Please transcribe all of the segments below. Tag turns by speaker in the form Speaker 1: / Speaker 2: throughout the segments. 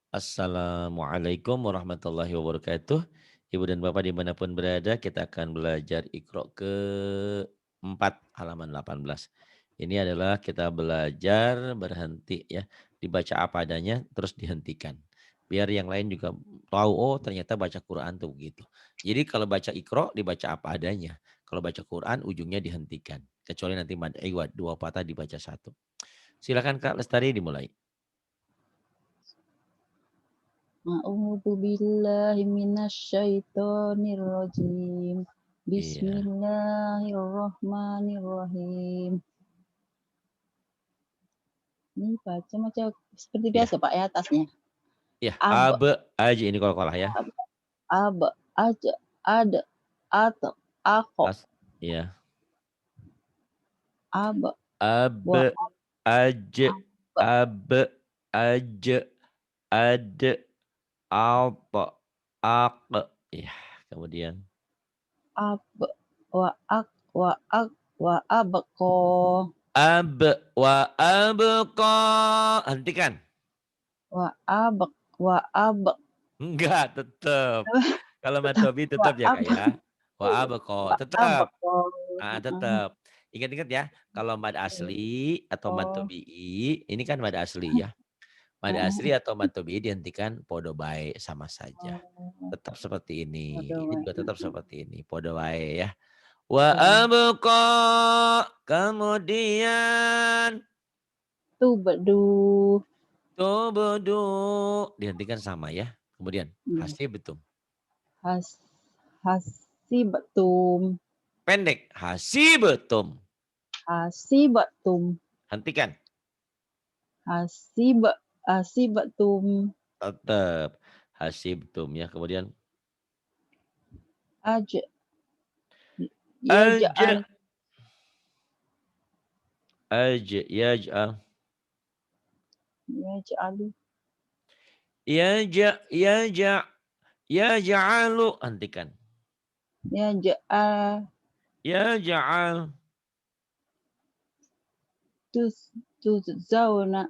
Speaker 1: Assalamualaikum warahmatullahi wabarakatuh. Ibu dan Bapak dimanapun berada, kita akan belajar Iqra ke-4 halaman 18. Ini adalah kita belajar berhenti ya, dibaca apa adanya terus dihentikan. Biar yang lain juga tahu, oh ternyata baca Quran tuh begitu. Jadi kalau baca Iqra dibaca apa adanya. Kalau baca Quran ujungnya dihentikan. Kecuali nanti mad iwad, dua patah dibaca satu. Silakan Kak Lestari dimulai.
Speaker 2: A'udzu billahi minasyaitonir rajim.
Speaker 1: Iya.
Speaker 2: Bismillahirrahmanirrahim. Ini baca macam seperti
Speaker 1: Iya.
Speaker 2: biasa Pak ya atasnya.
Speaker 1: Iya,
Speaker 2: Ab,
Speaker 1: abe aja ini kol-kolah ya.
Speaker 2: ab, ab, aja, ada, atau, ako,
Speaker 1: Pas iya.
Speaker 2: ab, wa,
Speaker 1: Abe, aje,
Speaker 2: ab,
Speaker 1: abe, aje, ade, alpe, ake. Iya, kemudian.
Speaker 2: ab, wa, ak, wa, ak, wa, abko,
Speaker 1: Abe, wa abeko. Hentikan.
Speaker 2: wa, abak, wa, abak,
Speaker 1: Enggak, tetap. Kalau matobi
Speaker 2: wa,
Speaker 1: tetap ya
Speaker 2: ab,
Speaker 1: Kak ya. Wa abeko,
Speaker 2: wa,
Speaker 1: tetap.
Speaker 2: abako.
Speaker 1: Tetap. Ingat-ingat ya, kalau mad asli atau mad
Speaker 2: Oh,
Speaker 1: tobi'i, ini kan mad asli ya. Mad asli atau mad tobi'i dihentikan podo bae sama saja.
Speaker 2: oh,
Speaker 1: Tetap seperti ini. Ini
Speaker 2: waduh.
Speaker 1: juga tetap seperti ini. Podo bae ya. Wa
Speaker 2: Ya.
Speaker 1: abqa kemudian
Speaker 2: Tuh beduh.
Speaker 1: tubudu dihentikan sama ya. Kemudian
Speaker 2: Hmm.
Speaker 1: hasib betum.
Speaker 2: Has hasibatum.
Speaker 1: Pendek hasibetum.
Speaker 2: Hasibatum.
Speaker 1: Hentikan.
Speaker 2: Hasibatum.
Speaker 1: Tetap hasibtum ya. Kemudian
Speaker 2: Aja. Yaja'al.
Speaker 1: aja aja yaj'al
Speaker 2: Yaja'alu.
Speaker 1: yaja yaj'alu hentikan.
Speaker 2: Yaja'al.
Speaker 1: Yaj'al
Speaker 2: Tuzzauna.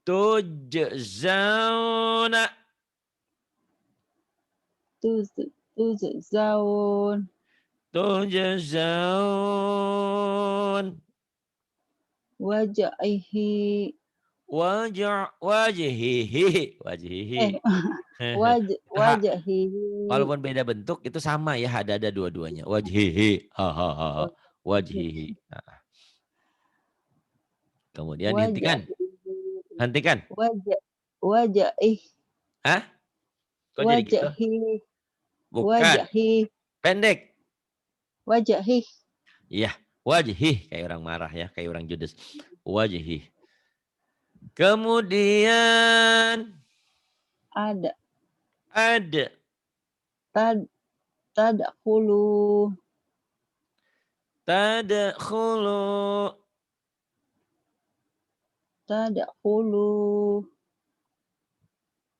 Speaker 1: tujzauna
Speaker 2: Tuzzaun.
Speaker 1: tujzaun
Speaker 2: Wajaihi.
Speaker 1: wajhihi wajhihi.
Speaker 2: Eh, wajahihi.
Speaker 1: Walaupun beda bentuk itu sama ya, ada dua-duanya. Wajhihi, ha. Wajhihi. Nah, kemudian dihentikan.
Speaker 2: Wajahihi.
Speaker 1: Hentikan.
Speaker 2: Wajah. Wajaih.
Speaker 1: Hah? Kok jadi gitu?
Speaker 2: Wajahi.
Speaker 1: Bukan.
Speaker 2: Wajahi.
Speaker 1: Pendek.
Speaker 2: Wajahi.
Speaker 1: Iya, wajhi kayak orang marah ya, kayak orang judes. Wajhi. Kemudian
Speaker 2: Ada.
Speaker 1: ada
Speaker 2: Tad. Tadkhulu.
Speaker 1: tadkhulu.
Speaker 2: Tadkhulu.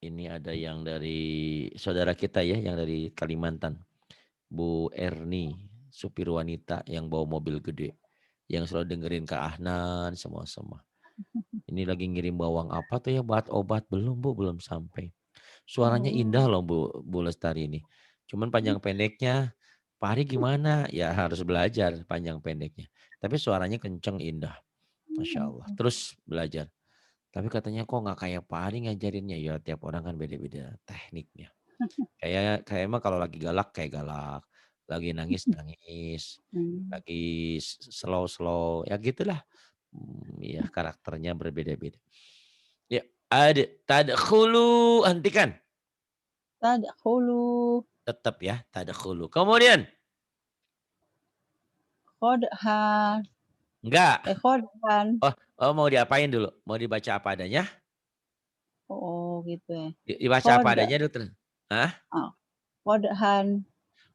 Speaker 1: Ini ada yang dari saudara kita ya, yang dari Kalimantan. Bu Erni, supir wanita yang bawa mobil gede. Yang selalu dengerin Kak Ahnan semua-semua. Ini lagi ngirim bawang apa tuh ya, buat obat. Belum Bu, belum sampai. Suaranya indah
Speaker 2: Oh.
Speaker 1: loh Bu Lestari ini. Cuman panjang pendeknya, Pak Ari gimana? Ya harus belajar panjang pendeknya. Tapi suaranya kenceng indah. Masya Allah. Terus belajar. Tapi katanya kok nggak kayak Pak Ari ngajarinnya. Ya tiap orang kan beda-beda tekniknya. Kayak emang kalau lagi galak kayak galak. Lagi nangis nangis.
Speaker 2: Hmm.
Speaker 1: Lagi slow-slow. Ya gitulah. Ya karakternya berbeda-beda. Ya ada. Tadkhulu. Hentikan.
Speaker 2: Tadkhulu.
Speaker 1: Tetap ya. Tadkhulu. Kemudian.
Speaker 2: Qodhan.
Speaker 1: Enggak.
Speaker 2: Qodhan.
Speaker 1: Oh mau diapain dulu? Mau dibaca apa adanya?
Speaker 2: Oh gitu ya.
Speaker 1: Dibaca apa
Speaker 2: Qod.
Speaker 1: adanya dulu terus. Hah?
Speaker 2: Ah, Qodhan.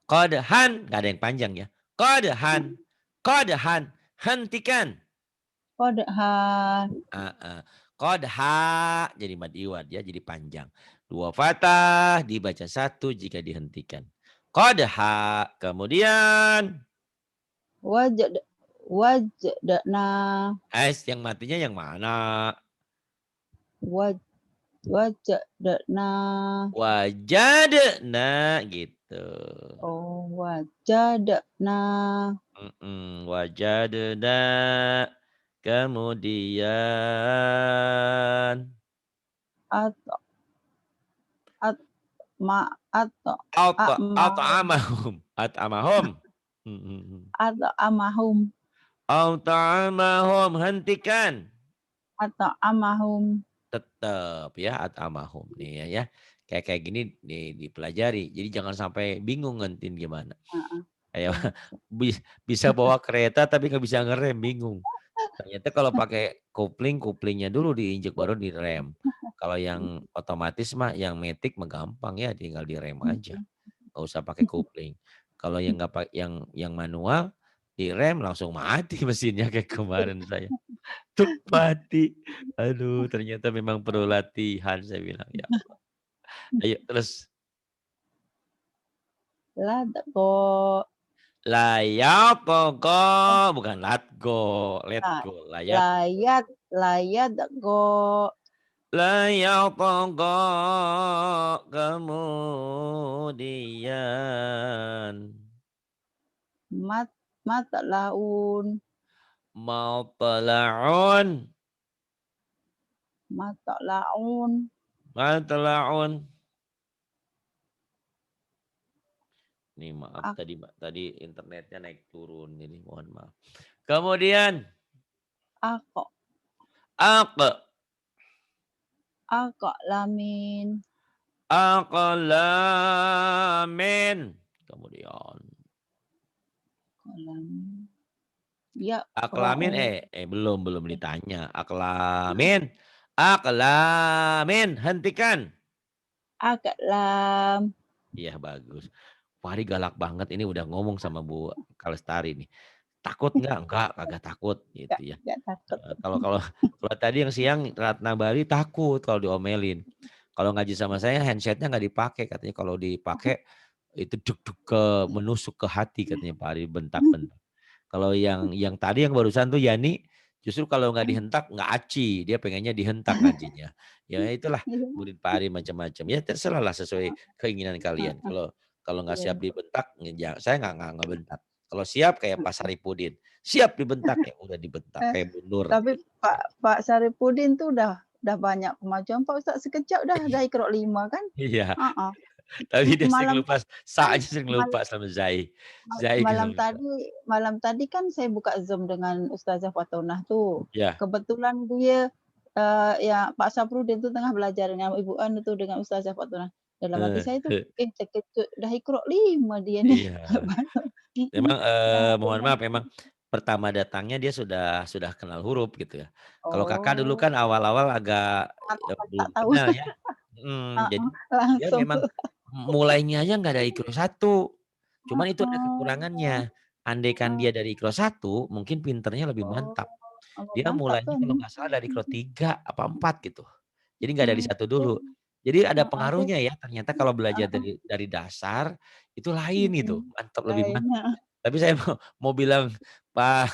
Speaker 1: Qadhan. Gak ada yang panjang ya. Qadhan. Qadhan. Hentikan.
Speaker 2: Qodhan.
Speaker 1: Qadha. Jadi mad iwad ya. Jadi panjang. Dua fathah dibaca satu jika dihentikan. Qadha. Kemudian.
Speaker 2: Wajad. Wajdana.
Speaker 1: Yang matinya yang mana?
Speaker 2: wajadna.
Speaker 1: Wajadna gitu.
Speaker 2: Oh, wajadna.
Speaker 1: Wajadna. Kemudian
Speaker 2: Atau at ma atau amahum
Speaker 1: at'amahum. At'amahum. Mhm.
Speaker 2: atau amahum
Speaker 1: At'amahum. Hentikan.
Speaker 2: atau amahum.
Speaker 1: Tetap ya at'amahum nih ya. Kayak kayak gini dipelajari. Jadi jangan sampai bingung ngentin gimana.
Speaker 2: Heeh.
Speaker 1: Kayak
Speaker 2: Iya.
Speaker 1: bisa bawa kereta tapi nggak bisa ngerem, bingung. Ternyata kalau pakai kopling, koplingnya dulu diinjek baru direm. Kalau yang otomatis mah yang matic mah gampang ya, tinggal direm aja. Nggak usah pakai kopling. Kalau yang nggak yang manual direm langsung mati mesinnya kayak kemarin saya. Tuk mati. Aduh, ternyata memang perlu latihan saya bilang ya. Ayo terus
Speaker 2: Ladgo
Speaker 1: layap go
Speaker 2: eh
Speaker 1: bukan let go, let
Speaker 2: la
Speaker 1: go layap.
Speaker 2: layat layadgo
Speaker 1: Layatgha kemudian
Speaker 2: mat matlaun
Speaker 1: matla'un
Speaker 2: matlaun
Speaker 1: matla'un. Nih maaf
Speaker 2: ak
Speaker 1: tadi internetnya naik turun ini mohon maaf. Kemudian
Speaker 2: ako
Speaker 1: aq
Speaker 2: lamin
Speaker 1: aqlamin. Kemudian
Speaker 2: lamin ya
Speaker 1: aklamin
Speaker 2: raun
Speaker 1: belum ditanya. Aklamin. Aklamin hentikan.
Speaker 2: agak lam
Speaker 1: Iya bagus. Fahri galak banget ini udah ngomong sama Bu Kalestari nih. Takut nggak? Enggak, kagak takut gitu ya.
Speaker 2: gak takut.
Speaker 1: Kalau kalau kalau tadi yang siang Ratna Bali takut kalau diomelin. Kalau ngaji sama saya handsetnya nggak dipakai katanya kalau dipakai itu duk-duk ke menusuk ke hati katanya Pak Ari bentak-bentak. Kalau yang tadi yang barusan tuh Yani justru kalau nggak dihentak nggak aci, dia pengennya dihentak ngajinya. Ya itulah murid Pak Ari macam-macam. Ya terserah lah sesuai keinginan kalian. Kalau kalau nggak siap
Speaker 2: Iya.
Speaker 1: dibentak, ya saya nggak bentak. Kalau siap kayak Pak Saripudin, siap dibentak ya udah dibentak
Speaker 2: Eh,
Speaker 1: kayak mundur
Speaker 2: tapi
Speaker 1: gitu.
Speaker 2: Pak Saripudin tuh udah banyak kemajuan Pak Ustaz, sekejap dah Iqra 5 kan?
Speaker 1: Iya,
Speaker 2: Heeh.
Speaker 1: tapi dia sering
Speaker 2: Malam
Speaker 1: lupa,
Speaker 2: tadi kan
Speaker 1: saatnya sering
Speaker 2: mal
Speaker 1: lupa sama Zai.
Speaker 2: mal
Speaker 1: Zai
Speaker 2: malam
Speaker 1: kadang lupa.
Speaker 2: tadi malam tadi kan saya buka Zoom dengan Ustazah Fatonah tuh.
Speaker 1: Ya.
Speaker 2: Kebetulan dia, ya Pak Saprudin tuh tengah belajar dengan Ibu Anu tuh dengan Ustazah Fatonah. Dalam hati
Speaker 1: eh,
Speaker 2: saya tuh, terkejut dah Iqra 5 dia nih.
Speaker 1: Iya.
Speaker 2: Mhm.
Speaker 1: Memang,
Speaker 2: Yang
Speaker 1: mohon
Speaker 2: satunya
Speaker 1: maaf memang pertama datangnya dia sudah kenal huruf gitu ya. Kalau Kakak dulu
Speaker 2: oh,
Speaker 1: kan awal-awal agak,
Speaker 2: tak
Speaker 1: belum
Speaker 2: tahu.
Speaker 1: kenal ya. Jadi
Speaker 2: Heeh,
Speaker 1: dia
Speaker 2: langsung.
Speaker 1: memang mulainya aja nggak dari Iqra 1. Cuman itu ada
Speaker 2: Oh.
Speaker 1: kekurangannya. Andaikan
Speaker 2: Oh
Speaker 1: dia dari Iqra 1 mungkin pinternya lebih
Speaker 2: oh,
Speaker 1: mantap.
Speaker 2: oh
Speaker 1: Dia
Speaker 2: mantap
Speaker 1: mulainya
Speaker 2: kan?
Speaker 1: kalau nggak salah dari Iqra 3 apa 4 gitu. Jadi nggak dari
Speaker 2: Mhm,
Speaker 1: satu
Speaker 2: saya
Speaker 1: dulu. Jadi ada
Speaker 2: heeh, saya
Speaker 1: pengaruhnya ya ternyata kalau belajar
Speaker 2: heeh,
Speaker 1: dari dasar itu lain gitu,
Speaker 2: mhm,
Speaker 1: mantap lebih
Speaker 2: lain,
Speaker 1: mantap.
Speaker 2: heeh.
Speaker 1: Tapi saya mau bilang, Pak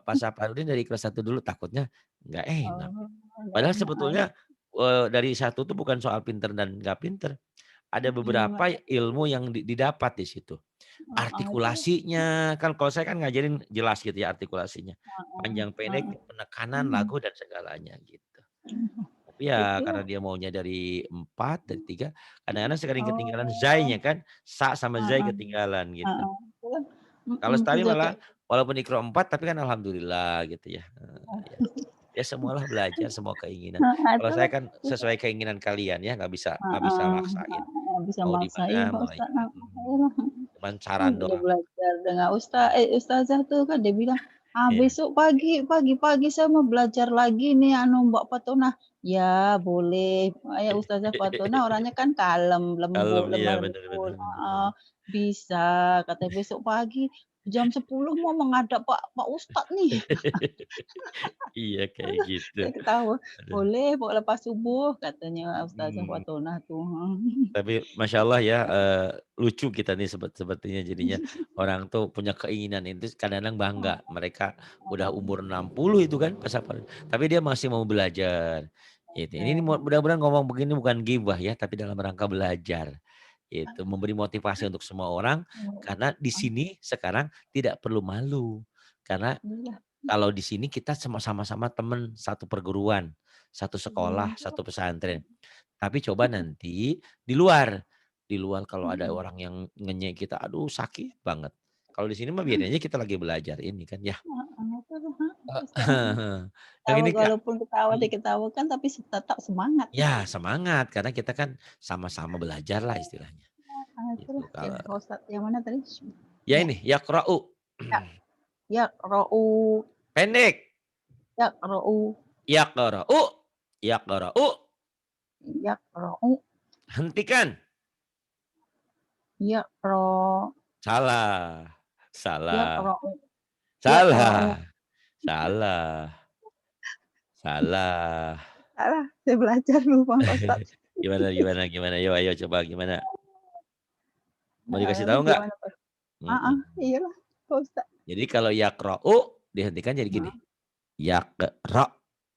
Speaker 1: Pak Saparudin dari kelas 1 dulu takutnya nggak enak.
Speaker 2: Oh, nggak
Speaker 1: Padahal
Speaker 2: enak
Speaker 1: sebetulnya, dari satu tuh bukan soal pinter dan nggak pinter, ada
Speaker 2: mhm,
Speaker 1: beberapa ilmu yang didapat di situ.
Speaker 2: heeh, itu
Speaker 1: Artikulasinya, kan kalau saya kan ngajarin jelas gitu ya artikulasinya.
Speaker 2: heeh,
Speaker 1: Panjang pendek,
Speaker 2: heeh,
Speaker 1: penekanan,
Speaker 2: mhm,
Speaker 1: lagu dan segalanya gitu. Tapi ya
Speaker 2: itu
Speaker 1: karena dia maunya dari 4 dari 3 kadang-kadang sering ketinggalan
Speaker 2: oh,
Speaker 1: zai-nya kan, sa sama zai
Speaker 2: heeh,
Speaker 1: ketinggalan gitu.
Speaker 2: heeh, itu kan
Speaker 1: Kalau Lestari
Speaker 2: sejak
Speaker 1: malah
Speaker 2: kayak
Speaker 1: walaupun Iqra 4 tapi kan alhamdulillah gitu ya, ya. Ya semualah belajar, semua keinginan.
Speaker 2: heeh,
Speaker 1: Kalau
Speaker 2: itu
Speaker 1: saya
Speaker 2: kan
Speaker 1: kan sesuai keinginan kalian ya, nggak bisa
Speaker 2: heeh,
Speaker 1: maksain.
Speaker 2: heeh, bisa
Speaker 1: Mau di
Speaker 2: maksa, iya
Speaker 1: mana
Speaker 2: Pak
Speaker 1: mulai
Speaker 2: Ustaz, heeh, iyalah.
Speaker 1: cuman saran
Speaker 2: Dia
Speaker 1: doang.
Speaker 2: belajar dengan ustazah tuh kan dia bilang,
Speaker 1: Iya.
Speaker 2: besok pagi-pagi saya mau belajar lagi nih anu Mbak Fatonah." "Ya boleh." Ya ustazah Fatonah orangnya kan kalem,
Speaker 1: Kalem,
Speaker 2: lembut,
Speaker 1: iya
Speaker 2: lemah
Speaker 1: bener
Speaker 2: lembut,
Speaker 1: bener bener
Speaker 2: heeh.
Speaker 1: bener.
Speaker 2: "Bisa," katanya, "besok pagi jam 10 mau menghadap Pak Pak Ustadz nih."
Speaker 1: Iya kayak gitu.
Speaker 2: Saya ketawa,
Speaker 1: Aduh,
Speaker 2: "Boleh pokok lepas subuh," katanya ustazah
Speaker 1: mhm.
Speaker 2: Fatonah tuh,
Speaker 1: Tapi masya Allah ya, lucu kita nih sepertinya jadinya orang tuh punya keinginan itu kadang-kadang bangga. Mereka udah umur 60 itu kan pas apa, tapi dia masih mau belajar. Itu. Ini mudah-mudahan ngomong begini bukan ghibah ya, tapi dalam rangka belajar. Itu memberi motivasi untuk semua orang karena di sini sekarang tidak perlu malu. Karena
Speaker 2: Iya,
Speaker 1: kalau di sini kita sama-sama teman satu perguruan, satu sekolah,
Speaker 2: iya.
Speaker 1: satu pesantren. Tapi coba nanti di luar kalau ada
Speaker 2: Mhm.
Speaker 1: orang yang ngenyek kita, aduh sakit banget. Kalau di sini mah biarin aja kita lagi belajar ini kan ya.
Speaker 2: Heeh, terus heeh, Ustaz, heeh.
Speaker 1: Yang ini Kak,
Speaker 2: Walaupun ketawa
Speaker 1: mhm,
Speaker 2: diketawakan tapi tetap semangat.
Speaker 1: ya semangat karena kita kan sama-sama belajar lah istilahnya. Itu
Speaker 2: Itulah yang
Speaker 1: kalau
Speaker 2: Pak Ustadz yang mana tadi?
Speaker 1: ya
Speaker 2: Ya,
Speaker 1: ini yaqra'u
Speaker 2: ya, yaqra'u,
Speaker 1: pendek,
Speaker 2: yaqra'u,
Speaker 1: yaqra'u, yaqra'u,
Speaker 2: yaqra'u,
Speaker 1: hentikan.
Speaker 2: yaqra',
Speaker 1: Salah, salah,
Speaker 2: yaqra'u, yaqra'u.
Speaker 1: salah, salah, salah.
Speaker 2: Salah, saya belajar lupa Pak Ustadz.
Speaker 1: Gimana gimana gimana? Yo, ayo coba gimana? Mau dikasih tahu nggak?
Speaker 2: Gimana Pak? Heeh,
Speaker 1: Mhm.
Speaker 2: iyalah Pak Ustadz.
Speaker 1: Jadi kalau yaqra'u dihentikan jadi gini,
Speaker 2: Heeh.
Speaker 1: yaqra',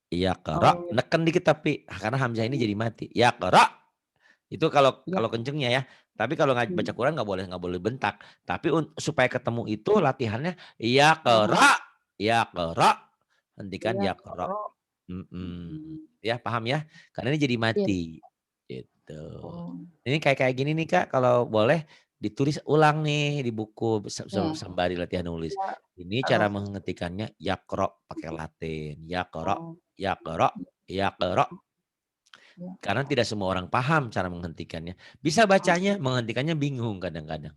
Speaker 1: yaqra',
Speaker 2: Oh,
Speaker 1: neken dikit tapi karena hamzah ini jadi mati. Yaqra'. Itu kalau
Speaker 2: ya,
Speaker 1: kalau kencengnya ya. Tapi kalau baca
Speaker 2: mmm,
Speaker 1: Quran nggak boleh bentak. Tapi supaya ketemu itu latihannya
Speaker 2: heeh,
Speaker 1: yaqra', yaqra', hentikan yaqra'.
Speaker 2: yaqra',
Speaker 1: Mhm.
Speaker 2: mhm,
Speaker 1: Ya paham ya? Karena ini jadi
Speaker 2: iya,
Speaker 1: mati. Gitu.
Speaker 2: oh,
Speaker 1: Ini kayak kayak gini nih Kak, kalau boleh ditulis ulang nih di buku
Speaker 2: iya,
Speaker 1: sembari latihan nulis. Ini cara
Speaker 2: yaqra',
Speaker 1: menghentikannya yaqra' pakai Latin. Yaqra',
Speaker 2: oh,
Speaker 1: yaqra', yaqra'.
Speaker 2: iya,
Speaker 1: Karena tidak semua orang paham cara menghentikannya. Bisa bacanya, menghentikannya bingung kadang-kadang.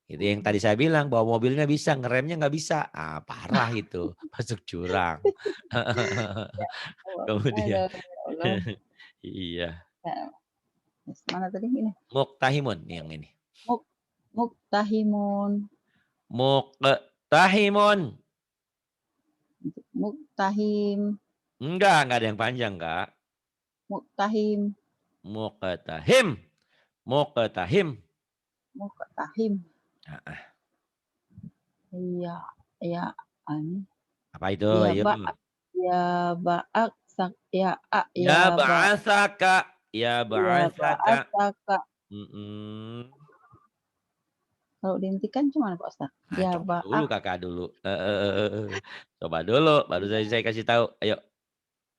Speaker 1: Itu yang
Speaker 2: heeh.
Speaker 1: tadi saya bilang, bawa mobilnya bisa, ngeremnya nggak bisa. Ah, parah itu, masuk jurang.
Speaker 2: Oh,
Speaker 1: Kemudian,
Speaker 2: aduh, ya Allah.
Speaker 1: iya,
Speaker 2: Ya, mana tadi ini?
Speaker 1: muktahimun nih yang ini.
Speaker 2: Muk muktahimun,
Speaker 1: Muktahimun.
Speaker 2: muktahim,
Speaker 1: Enggak ada yang panjang, Kak.
Speaker 2: muktahim,
Speaker 1: Muqtahim, muqtahim.
Speaker 2: muktahim.
Speaker 1: Heeh.
Speaker 2: Iya, iya, ini,
Speaker 1: Apa itu?
Speaker 2: ya
Speaker 1: Ayo.
Speaker 2: ba ya ba'ak sak ya a
Speaker 1: Ya
Speaker 2: ya ba
Speaker 1: ba'asaka, ya
Speaker 2: ya
Speaker 1: ba'asaka.
Speaker 2: ba'asaka.
Speaker 1: Mhm.
Speaker 2: Kalau dihentikan gimana Pak Ustadz?
Speaker 1: Ah,
Speaker 2: Ya
Speaker 1: coba dulu
Speaker 2: ba'ak,
Speaker 1: Kakak dulu. Coba dulu, baru saya kasih tahu. Ayo.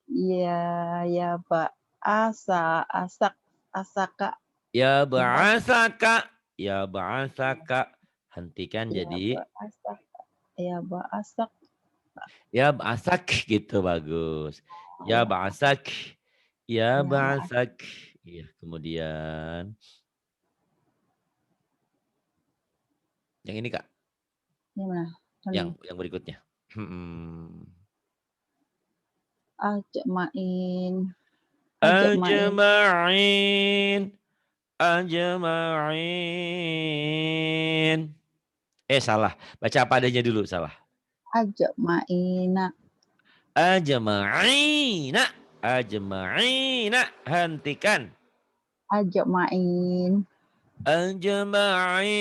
Speaker 2: ya ya ba'asa, asak, asaka,
Speaker 1: Ya
Speaker 2: ya
Speaker 1: ba'asaka, ya ba'asaka. Hentikan
Speaker 2: ya
Speaker 1: jadi
Speaker 2: ba'asak, ya ba'asak,
Speaker 1: ya ba'asak gitu bagus. Ya
Speaker 2: ya
Speaker 1: ba'asak, ya
Speaker 2: ya ba'as
Speaker 1: ba'asak. Iya, kemudian yang ini Kak,
Speaker 2: gimana?
Speaker 1: yang berikutnya. Hmm.
Speaker 2: Ajmain, ajmain,
Speaker 1: Ajma'in, ajma'in. Salah. Baca apa adanya dulu, salah.
Speaker 2: ajmaina,
Speaker 1: Ajma'ina, ajma'ina. Hentikan.
Speaker 2: ajmain,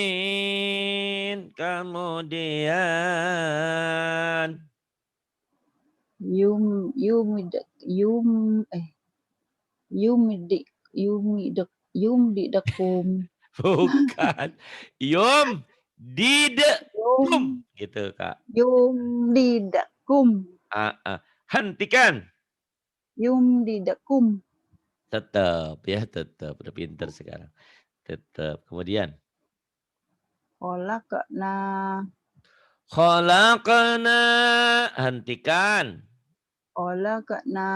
Speaker 1: Ajma'in. Kemudian.
Speaker 2: yumid, yumidik, yumdidakum,
Speaker 1: Bukan. Yum. Didekum.
Speaker 2: yum
Speaker 1: Gitu, Kak.
Speaker 2: yumdidakum,
Speaker 1: Ah, ah. Hentikan.
Speaker 2: yumdidakum,
Speaker 1: Tetap ya, tetap. Udah pinter sekarang. Tetap. Kemudian.
Speaker 2: khalaqna,
Speaker 1: Khalaqna. Hentikan.
Speaker 2: khalaqna,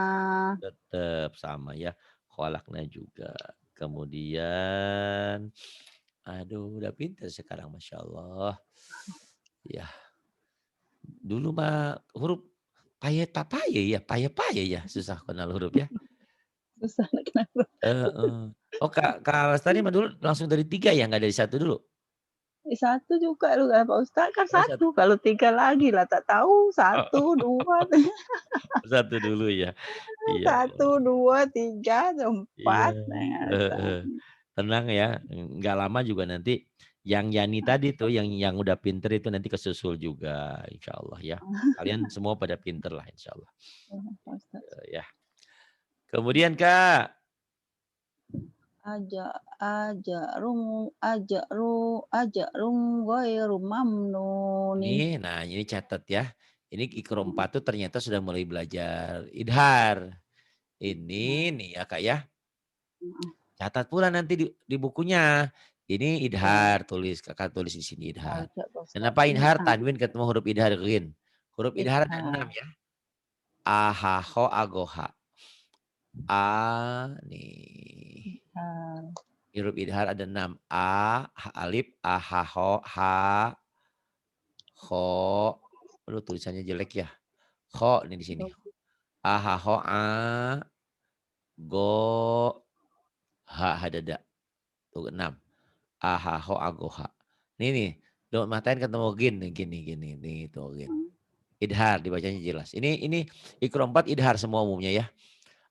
Speaker 1: Tetap sama ya. Khalaqna juga. Kemudian. Aduh, udah pinter sekarang. Masya Allah. Ya, dulu mah huruf paye ya. Paye ya. Susah kenal huruf ya.
Speaker 2: susah nak kenapa.
Speaker 1: Heeh. Oh, Kak Lestari mah dulu langsung dari 3 ya? Nggak dari satu dulu?
Speaker 2: 1 juga lu kata Pak Ustadz kan
Speaker 1: Oh,
Speaker 2: 1, kalau 3 lagi lah tak tahu
Speaker 1: oh,
Speaker 2: 1, 2,
Speaker 1: 1 dulu ya. Iya,
Speaker 2: 1, 2, 3,
Speaker 1: iya.
Speaker 2: 4, nah
Speaker 1: Heeh. Tenang ya, nggak lama juga nanti yang Yani tadi tuh yang udah pinter itu nanti kesusul juga insyaallah ya. Kalian semua pada pinter lah insyaallah.
Speaker 2: Pak Ustadz.
Speaker 1: Ya. Kemudian Kak.
Speaker 2: Ajarun ghairu mamnunin.
Speaker 1: Ini catat ya. Ini Iqra 4 tuh ternyata sudah mulai belajar idhar. Ini
Speaker 2: Nah,
Speaker 1: nih ya Kak ya.
Speaker 2: heeh,
Speaker 1: Catat pula nanti di bukunya. Ini
Speaker 2: ya,
Speaker 1: idhar, Kakak tulis di sini idhar.
Speaker 2: baca Pak Ustaz.
Speaker 1: Kenapa
Speaker 2: Ini
Speaker 1: idhar? Tanwin ketemu huruf idhar ghin. Huruf idhar ada 6
Speaker 2: idhar,
Speaker 1: ya. A, H, Ho, A, Go, H. A nih.
Speaker 2: idhar.
Speaker 1: Huruf idhar ada 6. A, H, alif, A, H, Ho, H, Ho. Aduh tulisannya jelek ya. Ho nih di sini. A, H, Ho, A, Go, H, hadada. Tuh 6. A, H, Ho, A, Go, H. Nih. Dot matain ketemu gin nih, gini. Nih tuh gin. Idhar dibacanya jelas. Ini Iqra 4 idhar semua umumnya ya.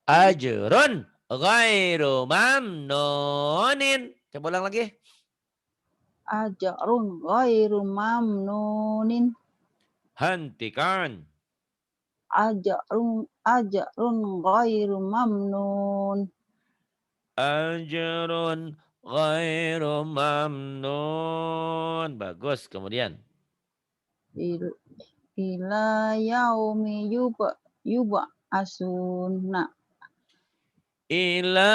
Speaker 1: Ajrun ghairu mamnunin. Coba ulang lagi.
Speaker 2: Ajarun ghairu mamnunin.
Speaker 1: Hentikan.
Speaker 2: Ajarun ghairu mamnun.
Speaker 1: Ajrun ghairu mamnun. Bagus. Kemudian.
Speaker 2: Il- Ila yaumi yuba asuna.
Speaker 1: Ila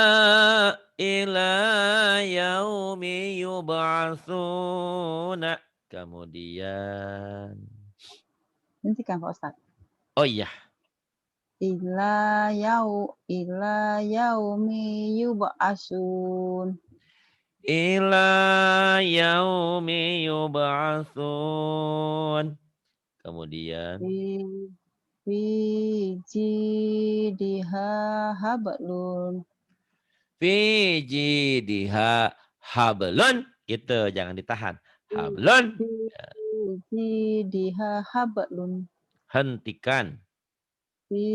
Speaker 1: yaumi yub'atsuna. Kemudian.
Speaker 2: Hentikan Pak Ustaz.
Speaker 1: Oh iya.
Speaker 2: Ila yaumi yub'asun.
Speaker 1: Ila yaumi yub'atsun. Kemudian.
Speaker 2: Fi fi jidiha hablun.
Speaker 1: Fi jidha hablun. Gitu, jangan ditahan.
Speaker 2: Fi
Speaker 1: Hablun.
Speaker 2: fi jidiha hablun.
Speaker 1: Hentikan.
Speaker 2: Fi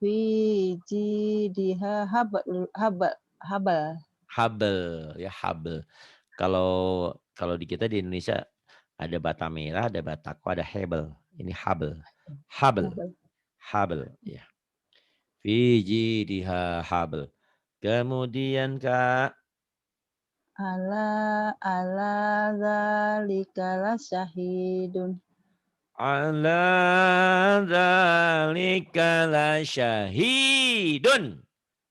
Speaker 2: fi jidiha habal.
Speaker 1: Habel. Ya, habel. Kalau di kita di Indonesia ada bata merah, ada batako, ada hebel. Ini habel. Habel.
Speaker 2: Habal.
Speaker 1: Habel. Ya. Fi jidha habel. Kemudian Kak.
Speaker 2: Ala zalika lasyahidun.
Speaker 1: Ala dzalika lasyahidun.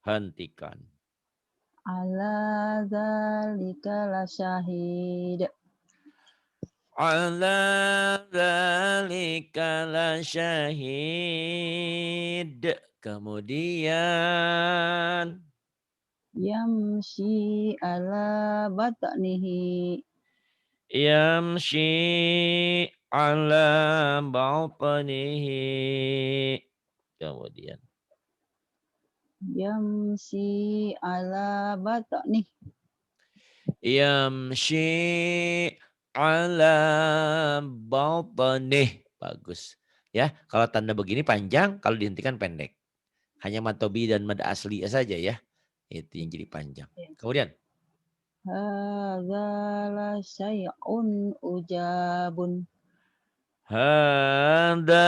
Speaker 1: Hentikan.
Speaker 2: Ala zalika lasyahid.
Speaker 1: Ala dzalika lasyahid. Kemudian.
Speaker 2: Yamshi ala batnihi.
Speaker 1: Yamshi ala batnihi. Kemudian.
Speaker 2: Yamshi ala batnihi.
Speaker 1: Yamshi ala batnih. Bagus. Ya, kalau tanda begini panjang, kalau dihentikan pendek. Hanya matobi dan mad asli saja ya. Itu yang jadi panjang. Kemudian.
Speaker 2: Hadza la syai'un ujabun.
Speaker 1: Hadza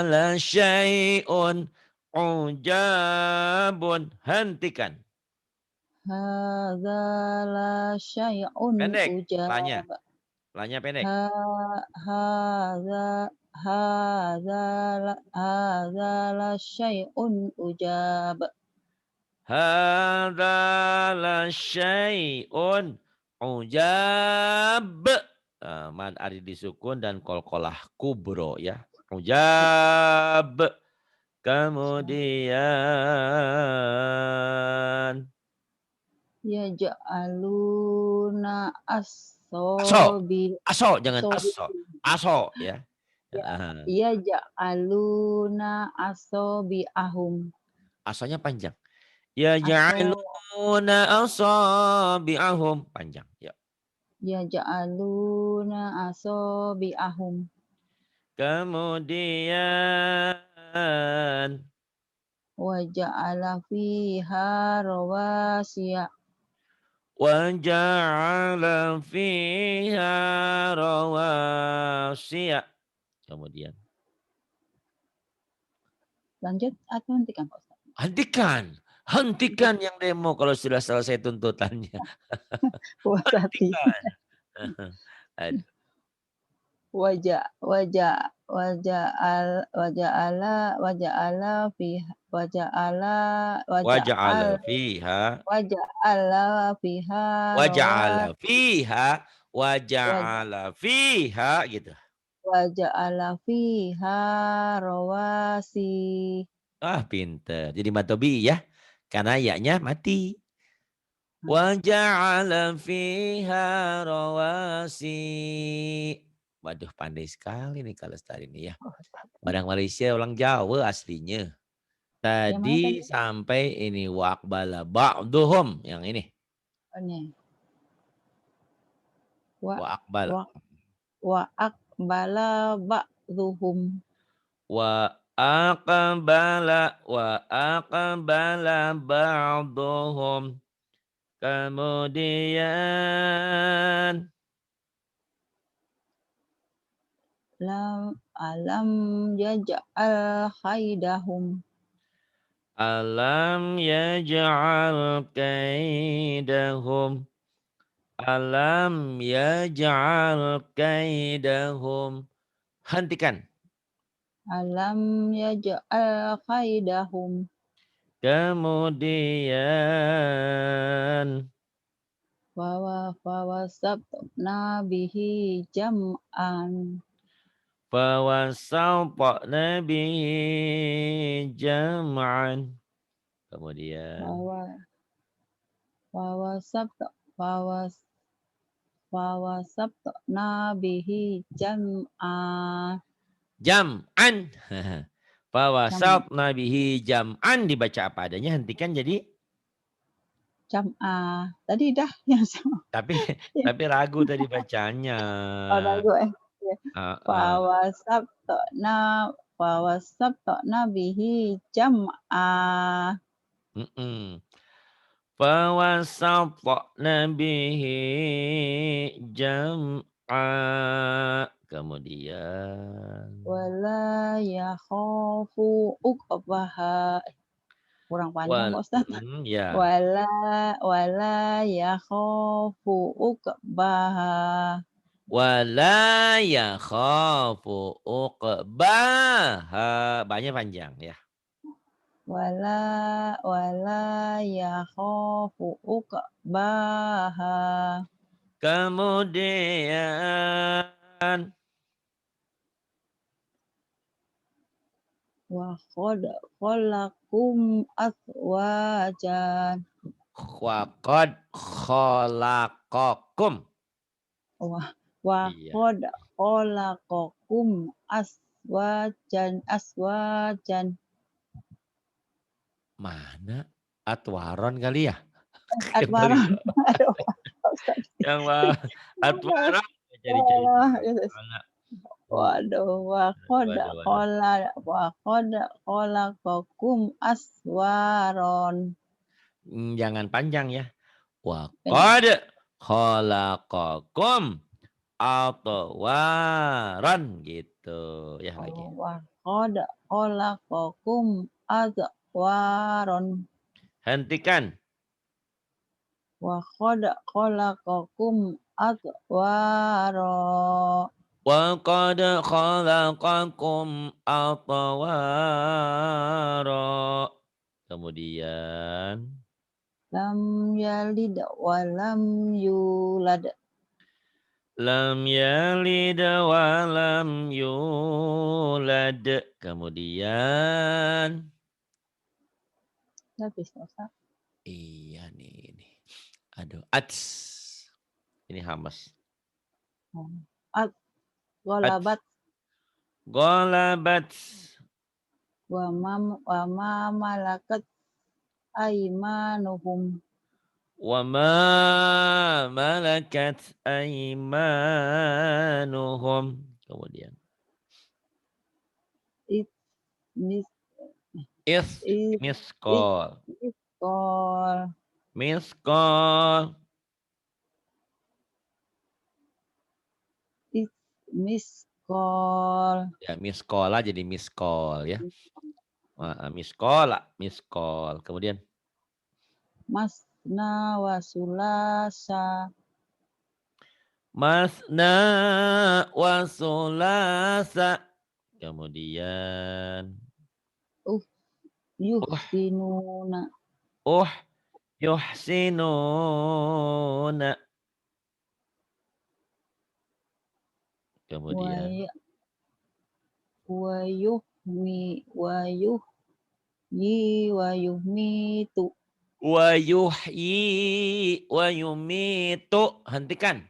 Speaker 1: la syai'un ujabun. Hentikan.
Speaker 2: Hadza la syai'un
Speaker 1: Pendek.
Speaker 2: ujab.
Speaker 1: Lanya. Lanya pendek.
Speaker 2: Ha hadza hadza la syai'un ujab.
Speaker 1: Hadza la syai'un ujab. Man ari disukun dan kolkolah kubro ya. Ujab. Kemudian.
Speaker 2: Yaj'aluna
Speaker 1: Aso.
Speaker 2: as-sobi
Speaker 1: Aso jangan
Speaker 2: sobi
Speaker 1: aso. Aso ya.
Speaker 2: ya
Speaker 1: Heeh.
Speaker 2: yaj'aluna asabi'ahum
Speaker 1: Asonya panjang. Ya
Speaker 2: aso
Speaker 1: ja'aluna asabi'ahum. Panjang. Ya.
Speaker 2: yaj'aluna asabi'ahum
Speaker 1: Kemudian.
Speaker 2: wa ja'ala fiha rawasiya
Speaker 1: Waja'ala fiha rawasiya. Kemudian.
Speaker 2: lanjut atau hentikan Pak Ustaz?
Speaker 1: Hentikan. Hentikan yang demo kalau sudah selesai tuntutannya.
Speaker 2: puas hati.
Speaker 1: Hentikan. Aduh.
Speaker 2: Waja'ala fiha waja'ala
Speaker 1: Waja'ala
Speaker 2: waja'al
Speaker 1: fiha
Speaker 2: waja'ala fiha
Speaker 1: waja'ala
Speaker 2: rawat
Speaker 1: fiha
Speaker 2: waja
Speaker 1: waja'ala fiha gitu.
Speaker 2: waja'ala fiha rawasi.
Speaker 1: Ah, pinter. Jadi matobi ya. Karena ya-nya mati.
Speaker 2: Nah,
Speaker 1: Waja'ala fiha rawasi. Waduh, pandai sekali nih kalau Lestari ini ya.
Speaker 2: oh,
Speaker 1: Orang Malaysia, orang Jawa aslinya.
Speaker 2: yang mana tadi?
Speaker 1: Tadi sampai ini waqbala ba'duhum yang ini.
Speaker 2: Oh, ini. Wa
Speaker 1: Waqbala.
Speaker 2: wa wa aqbala ba'dhuhum.
Speaker 1: Wa aqbala ba'duhum. Kemudian
Speaker 2: Alam yaj'al kaidahum.
Speaker 1: alam yaj'al kaidahum. Alam yaj'al kaidahum. Hentikan.
Speaker 2: Alam yaj'al kaidahum.
Speaker 1: Kemudian
Speaker 2: Fawasabna bihi jam'an.
Speaker 1: fawasawta'na bihi jam'an. Kemudian
Speaker 2: Fawa fawasabta fawas fawasabna bihi jam'an.
Speaker 1: jam'an.
Speaker 2: Jam
Speaker 1: Fawasawt'na bihi jam'an dibaca apa adanya. Hentikan jadi
Speaker 2: jam'ah. Tadi dah yang sama.
Speaker 1: tapi tapi ragu tadi bacanya.
Speaker 2: Oh, ragu ya.
Speaker 1: Heeh.
Speaker 2: Fawasabna fawasabna bihi jam'ah.
Speaker 1: Mhm. Fawasatna bihi jam'a. Kemudian
Speaker 2: Wala yakhafu uqbaha. Kurang panjang Pak Ustaz.
Speaker 1: ya.
Speaker 2: Wala yakhafu uqbaha.
Speaker 1: Wala yakhafu uqbaha. Banyak panjang ya.
Speaker 2: Wala yakhafu uqbaha.
Speaker 1: Kemudian
Speaker 2: Wa qad khalaqakum azwajan.
Speaker 1: waqad khalaqakum.
Speaker 2: Wa wa
Speaker 1: Iya.
Speaker 2: qad khalaqakum aswajan.
Speaker 1: Mana? Atwaron kali ya? Kembali
Speaker 2: Adwaran. Aduh, Pak Ustaz.
Speaker 1: yang Atwaron cari-cari
Speaker 2: Oh,
Speaker 1: dulu.
Speaker 2: ya.
Speaker 1: Mana?
Speaker 2: Waduh,
Speaker 1: Waduh, waduh.
Speaker 2: wa qad khalaqakum aswaron.
Speaker 1: Jangan panjang ya. Wa
Speaker 2: Pendek.
Speaker 1: qad khalaqakum atwaran gitu. Ya lagi.
Speaker 2: Wa qad khalaqakum aswaron.
Speaker 1: Hentikan.
Speaker 2: Wa qad khalaqakum aswaro.
Speaker 1: Wa qad khalaqakum atwara. Kemudian
Speaker 2: Lam yalid wa lam yulad.
Speaker 1: lam yalid wa lam yulad. Kemudian
Speaker 2: Habis Pak Ustaz.
Speaker 1: iya nih ini. Aduh, ats. Ini hamas.
Speaker 2: At
Speaker 1: Ats.
Speaker 2: Golabat
Speaker 1: Golabat.
Speaker 2: wa ma malakat aimanuhum.
Speaker 1: Wa ma malakat aimanuhum. Kemudian
Speaker 2: It mis
Speaker 1: is
Speaker 2: it it
Speaker 1: miskol.
Speaker 2: Miskol.
Speaker 1: Miskol.
Speaker 2: It miskol.
Speaker 1: Ya, miskola jadi miskol ya. Miskola, miskol. Kemudian
Speaker 2: masna wa sulasa.
Speaker 1: Masna wa sulasa. Kemudian
Speaker 2: Uh,
Speaker 1: uh
Speaker 2: yuhsinuna.
Speaker 1: uh yuhsinuna.
Speaker 2: Wa
Speaker 1: Kemudian
Speaker 2: ya- wa yuhmi wa yuhyi wa yuhmitu.
Speaker 1: wa yuhyi wa yumitu. Hentikan.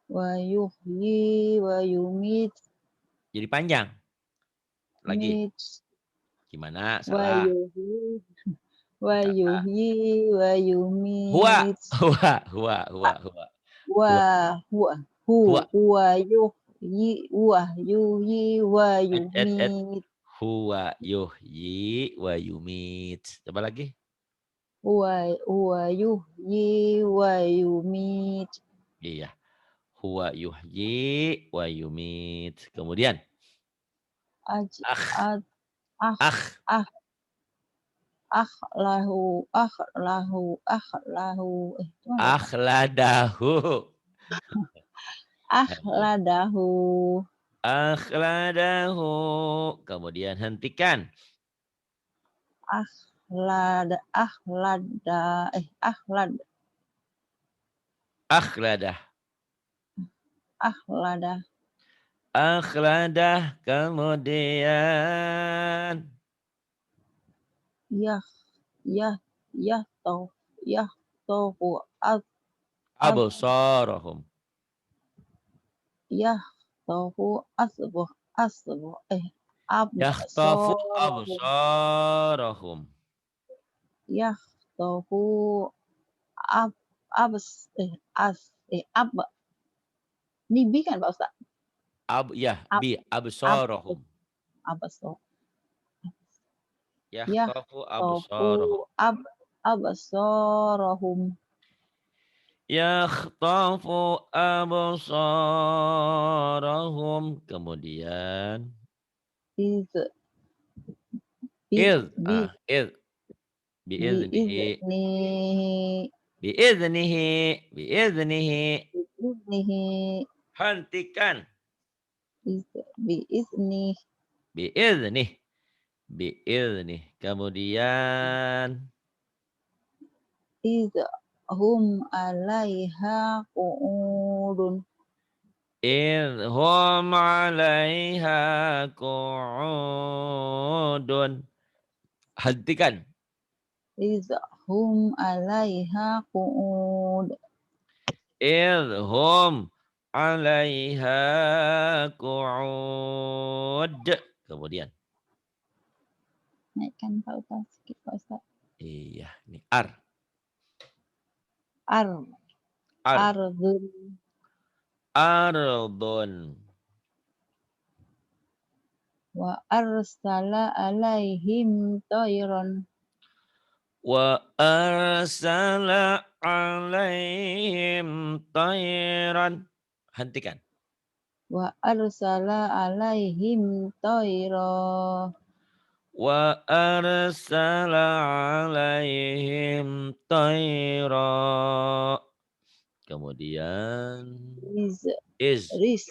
Speaker 2: Wa yuhyi wa yumit.
Speaker 1: Jadi panjang. Lagi.
Speaker 2: Mit.
Speaker 1: Gimana?
Speaker 2: Wa
Speaker 1: Salah.
Speaker 2: yuhyi wa
Speaker 1: Salah.
Speaker 2: yuhyi wa
Speaker 1: Huwa.
Speaker 2: yumit.
Speaker 1: Huwa.
Speaker 2: Wa
Speaker 1: Huwa.
Speaker 2: huwa
Speaker 1: Huwa.
Speaker 2: wa yuhyi wa
Speaker 1: Et.
Speaker 2: yumit.
Speaker 1: Huwa yuhyi wa yumit. Coba lagi.
Speaker 2: Wa yuhyi wa yumit.
Speaker 1: Iya. Huwa yuhyi wa yumit. Kemudian.
Speaker 2: Aj
Speaker 1: Akh.
Speaker 2: ad ah
Speaker 1: Akh.
Speaker 2: ah lahu gimana Pak?
Speaker 1: Akhladahu.
Speaker 2: Akhladahu.
Speaker 1: Akhladahu. Kemudian hentikan.
Speaker 2: Akhlada akhlad
Speaker 1: Akhladah.
Speaker 2: akhlada.
Speaker 1: Akhladah. Kemudian.
Speaker 2: Yah yah yah tau yah tohu ab ab
Speaker 1: Absarahum.
Speaker 2: yah tohu asbuh
Speaker 1: Yakhtafu
Speaker 2: absorahum.
Speaker 1: absarahum.
Speaker 2: Yah tohu ab abs as ab ini bi kan Pak Ustaz? Ab
Speaker 1: Bi
Speaker 2: ab
Speaker 1: absarahum.
Speaker 2: absor yah
Speaker 1: Yakhtafu
Speaker 2: tohu
Speaker 1: absarahum.
Speaker 2: absorahum.
Speaker 1: Yakhtafu absarahum. Kemudian.
Speaker 2: Iz bi
Speaker 1: Iz.
Speaker 2: bi
Speaker 1: Iz.
Speaker 2: bi
Speaker 1: Biiznihi.
Speaker 2: iznihi
Speaker 1: Biiznihi. Biiznihi.
Speaker 2: bi iznihi
Speaker 1: Hentikan.
Speaker 2: bi izni
Speaker 1: Biiznih. Biiznih. Kemudian.
Speaker 2: iz hum alaiha qu'udun.
Speaker 1: Idhum 'alaiha qu'udun. Hentikan.
Speaker 2: Iz hum alaiha qu'ud.
Speaker 1: Idhum 'alaiha qu'ud. Kemudian.
Speaker 2: Naikkan Pak Ustaz sedikit Pak Ustaz.
Speaker 1: Iya, ini
Speaker 2: Ar
Speaker 1: ar
Speaker 2: ardun
Speaker 1: ardun
Speaker 2: wa arsala alaihim tayran
Speaker 1: wa arsala 'alaihim tayran. Hentikan.
Speaker 2: wa arsala alaihim tayra
Speaker 1: Wa arsala 'alaihim tayra. Kemudian
Speaker 2: iz
Speaker 1: is
Speaker 2: ris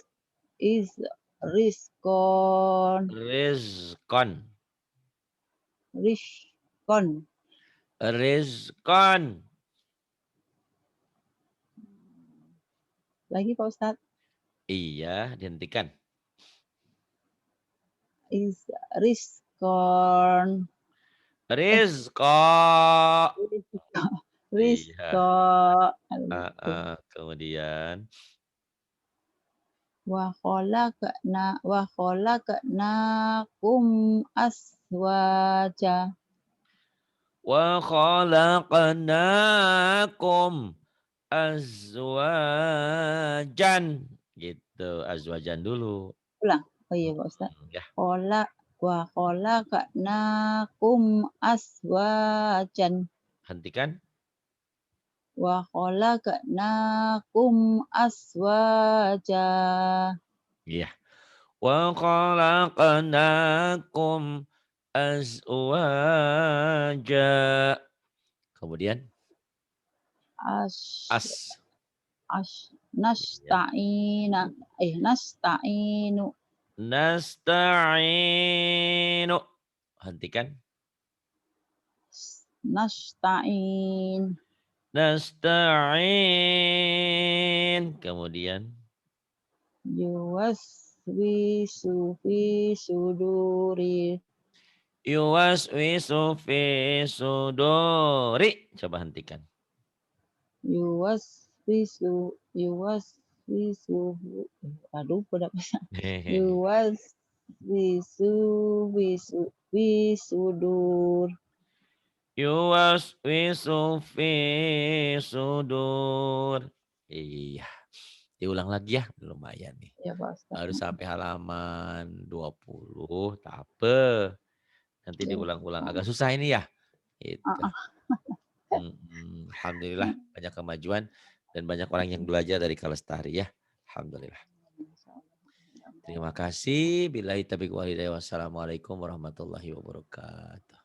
Speaker 2: iz riskon
Speaker 1: rizqan.
Speaker 2: riskon.
Speaker 1: Rizqan.
Speaker 2: Lagi Pak Ustaz.
Speaker 1: Iya, dihentikan.
Speaker 2: Is riskon.
Speaker 1: Rizqa. Iya.
Speaker 2: Rizqa.
Speaker 1: Kemudian
Speaker 2: Wa khalaqnakum aswaja.
Speaker 1: wa khalaqnakum azwajan. Gitu, azwajan dulu.
Speaker 2: Ulang. Oh iya Pak Ustaz.
Speaker 1: Ya.
Speaker 2: Wa khalaqnakum aswajan.
Speaker 1: Hentikan.
Speaker 2: Wa khalaqnakum aswaja.
Speaker 1: Iya. Wa khalaqnakum azwaja. Kemudian
Speaker 2: Ash
Speaker 1: as.
Speaker 2: ash
Speaker 1: Ya.
Speaker 2: nasta'ina nasta'inu
Speaker 1: Nasta'inu. Hentikan.
Speaker 2: nasta'in
Speaker 1: Nasta'in. Kemudian
Speaker 2: yuwaswisu fi suduri
Speaker 1: yuwaswisu fi suduri. Coba hentikan.
Speaker 2: yuwaswisu yuwaswisu aduh udah bisa
Speaker 1: Hehehe.
Speaker 2: yuwaswisu wisu wisudur
Speaker 1: Yuwaswisu fi sudur. Iya. Diulang lagi ya. Lumayan nih.
Speaker 2: ya Pak Ustaz.
Speaker 1: Baru sampai halaman 20. Tape. Nanti
Speaker 2: Ya.
Speaker 1: diulang-ulang. Agak susah ini ya.
Speaker 2: Ah,
Speaker 1: Itu.
Speaker 2: ah.
Speaker 1: Alhamdulillah banyak kemajuan dan banyak orang yang belajar dari Kalestari ya. Alhamdulillah. Terima kasih. Billahi taufiq wal hidayah. Wassalamualaikum warahmatullahi wabarakatuh.